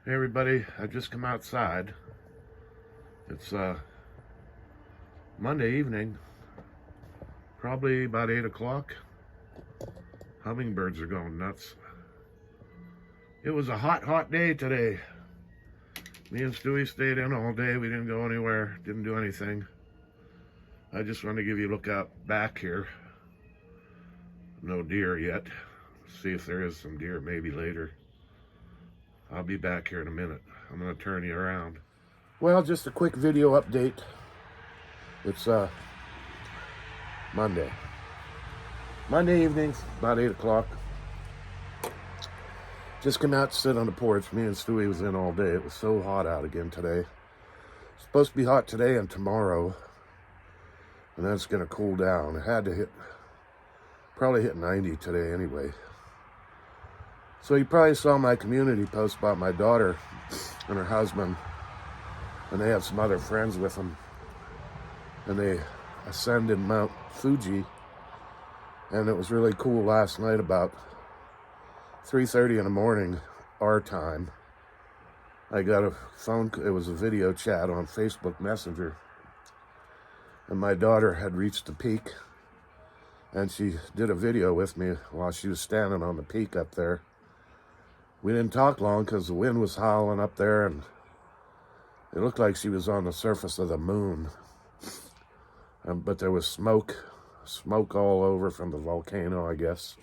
Hey everybody, I just come outside. It's Monday evening, probably about 8 o'clock. Hummingbirds are going nuts. It was a hot day today. Me and Stewie stayed in all day. We didn't go anywhere, didn't do anything. I just want to give you a look out back here. No deer yet. See if there is some deer maybe later. I'll be back here in a minute. I'm going to turn you around. Well, just a quick video update. It's Monday evening, about 8 o'clock. Just came out to sit on the porch. Me and Stewie was in all day. It was so hot out again today. It's supposed to be hot today and tomorrow, and then it's going to cool down. It had to probably hit 90 today anyway. So you probably saw my community post about my daughter and her husband, and they have some other friends with them, and they ascended Mount Fuji, and it was really cool last night about 3:30 in the morning, our time. I got a phone, it was a video chat on Facebook Messenger, and my daughter had reached the peak, and she did a video with me while she was standing on the peak up there. We didn't talk long because the wind was howling up there, and it looked like she was on the surface of the moon. But there was smoke all over from the volcano, I guess.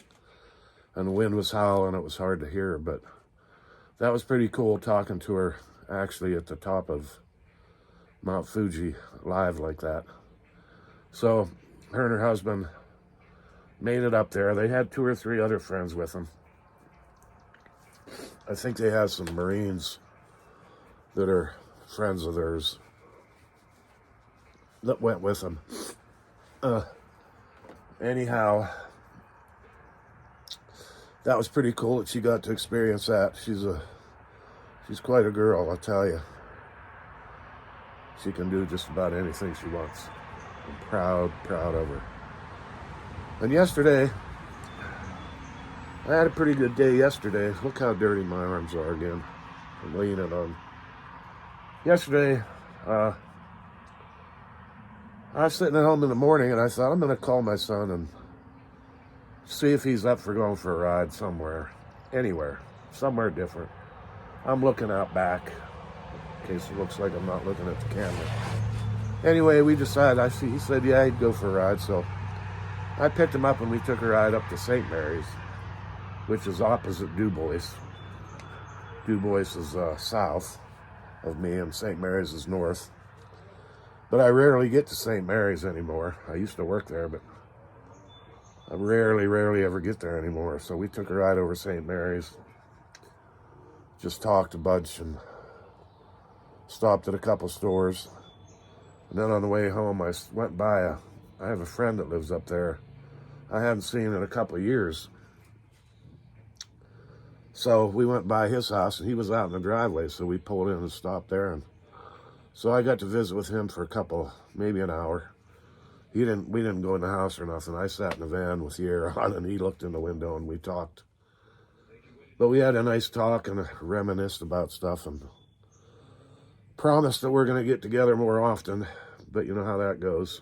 And the wind was howling. It was hard to hear, but that was pretty cool talking to her actually at the top of Mount Fuji live like that. So her and her husband made it up there. They had 2 or 3 other friends with them. I think they have some Marines that are friends of theirs that went with them. Anyhow, that was pretty cool that she got to experience that. She's quite a girl, I'll tell you. She can do just about anything she wants. I'm proud of her. And yesterday, I had a pretty good day yesterday. Look how dirty my arms are again. I'm leaning on. Yesterday, I was sitting at home in the morning and I thought, I'm going to call my son and see if he's up for going for a ride somewhere. Anywhere. Somewhere different. I'm looking out back in case it looks like I'm not looking at the camera. Anyway, we decided, he said, yeah, he'd go for a ride. So I picked him up and we took a ride up to St. Mary's, which is opposite Dubois. Dubois is south of me and St. Mary's is north. But I rarely get to St. Mary's anymore. I used to work there, but I rarely ever get there anymore. So we took a ride over St. Mary's, just talked a bunch and stopped at a couple stores. And then on the way home, I went by I have a friend that lives up there I hadn't seen in a couple of years. So we went by his house, and he was out in the driveway, so we pulled in and stopped there. And so I got to visit with him for maybe an hour. We didn't go in the house or nothing. I sat in the van with the air on, and he looked in the window, and we talked. But we had a nice talk and reminisced about stuff, and promised that we're going to get together more often. But you know how that goes.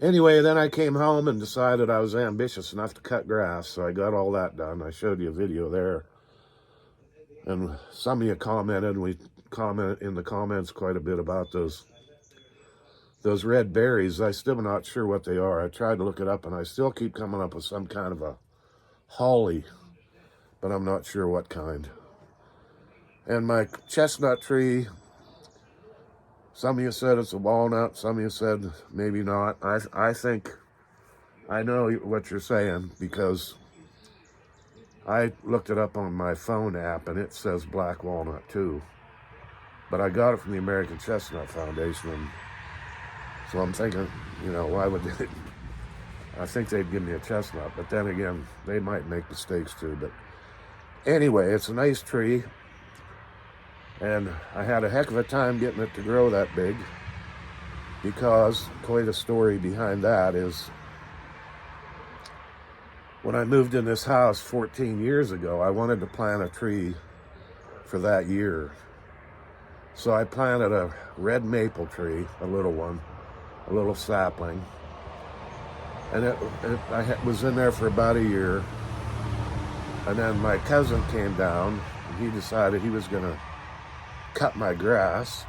Anyway, then I came home and decided I was ambitious enough to cut grass, so I got all that done. I showed you a video there. And some of you commented, and we comment in the comments quite a bit about those red berries. I still am not sure what they are. I tried to look it up, and I still keep coming up with some kind of a holly, but I'm not sure what kind. And my chestnut tree, some of you said it's a walnut, some of you said maybe not. I think I know what you're saying because I looked it up on my phone app and it says black walnut too. But I got it from the American Chestnut Foundation, and so I'm thinking, why would they? I think they'd give me a chestnut, but then again, they might make mistakes too. But anyway, it's a nice tree. And I had a heck of a time getting it to grow that big because quite a story behind that is when I moved in this house 14 years ago, I wanted to plant a tree for that year. So I planted a red maple tree, a little one, a little sapling. And I was in there for about a year. And then my cousin came down, and he decided he was going to cut my grass.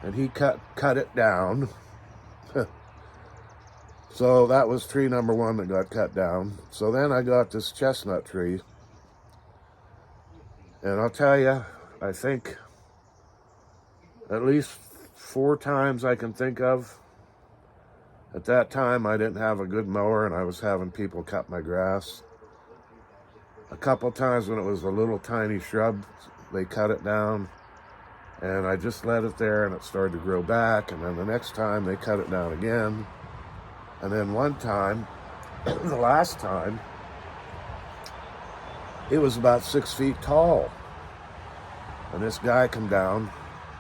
And he cut it down. So that was tree number one that got cut down. So then I got this chestnut tree. And I'll tell you, I think at least 4 times I can think of. At that time, I didn't have a good mower, and I was having people cut my grass. A couple times when it was a little tiny shrub, they cut it down. And I just let it there, and it started to grow back. And then the next time, they cut it down again. And then one time, the last time, it was about 6 feet tall. And this guy come down,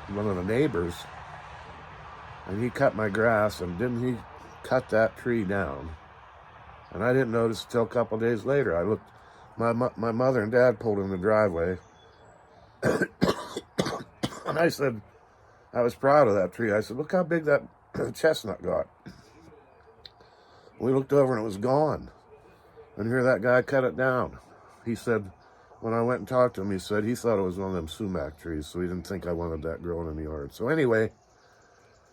one of the neighbors, and he cut my grass, and didn't he cut that tree down? And I didn't notice until a couple days later. I looked, my mother and dad pulled in the driveway, and I said, I was proud of that tree. I said, look how big that chestnut got. We looked over and it was gone. And here that guy cut it down. He said, when I went and talked to him, he said he thought it was one of them sumac trees, so he didn't think I wanted that growing in the yard. So anyway,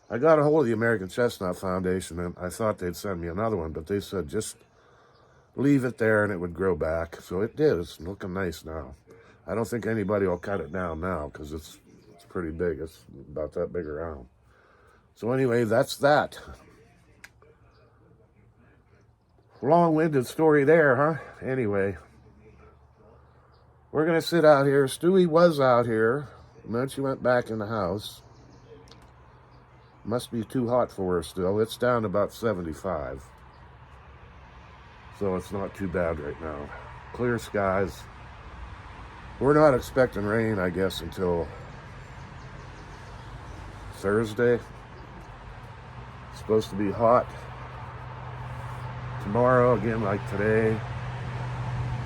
I got a hold of the American Chestnut Foundation, and I thought they'd send me another one, but they said just leave it there and it would grow back. So it did. It's looking nice now. I don't think anybody will cut it down now because it's pretty big. It's about that big around. So anyway, that's that. Long-winded story there, huh? Anyway, we're going to sit out here. Stewie was out here, and then she went back in the house. Must be too hot for her still. It's down to about 75. So it's not too bad right now. Clear skies. We're not expecting rain, I guess, until Thursday. It's supposed to be hot. Tomorrow, again like today.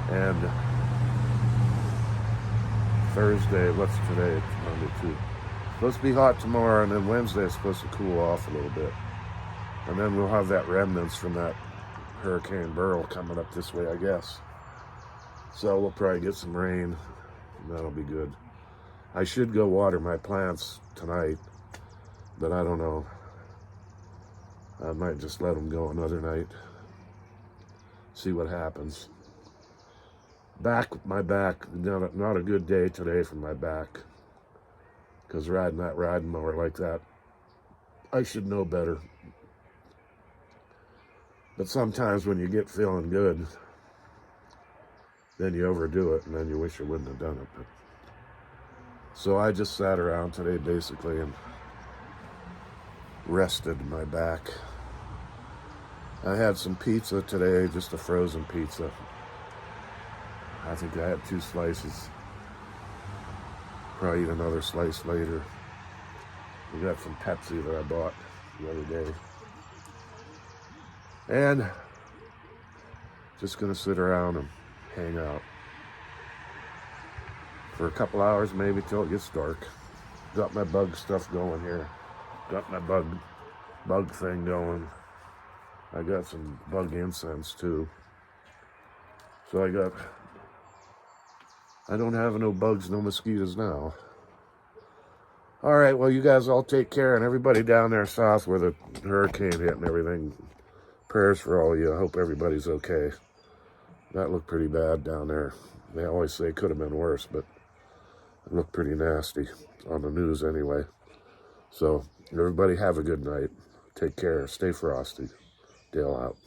And Thursday, what's today? It's Monday too. Supposed to be hot tomorrow, and then Wednesday it's supposed to cool off a little bit. And then we'll have that remnants from that Hurricane Beryl coming up this way, I guess. So we'll probably get some rain, and that'll be good. I should go water my plants tonight, but I don't know. I might just let them go another night. See what happens. My back, not a good day today for my back. Because riding that riding mower like that, I should know better. But sometimes when you get feeling good, then you overdo it, and then you wish you wouldn't have done it. But, so I just sat around today, basically, and rested my back. I had some pizza today, just a frozen pizza. I think I had 2 slices. Probably eat another slice later. We got some Pepsi that I bought the other day. And just gonna sit around and hang out for a couple hours, maybe till it gets dark. Got my bug stuff going here. Got my bug thing going. I got some bug incense too. So I don't have no bugs, no mosquitoes now. All right, well, you guys all take care, and everybody down there south where the hurricane hit and everything, prayers for all of you. I hope everybody's okay. That looked pretty bad down there. They always say it could have been worse, but it looked pretty nasty on the news anyway. So everybody have a good night. Take care. Stay frosty. Dale out.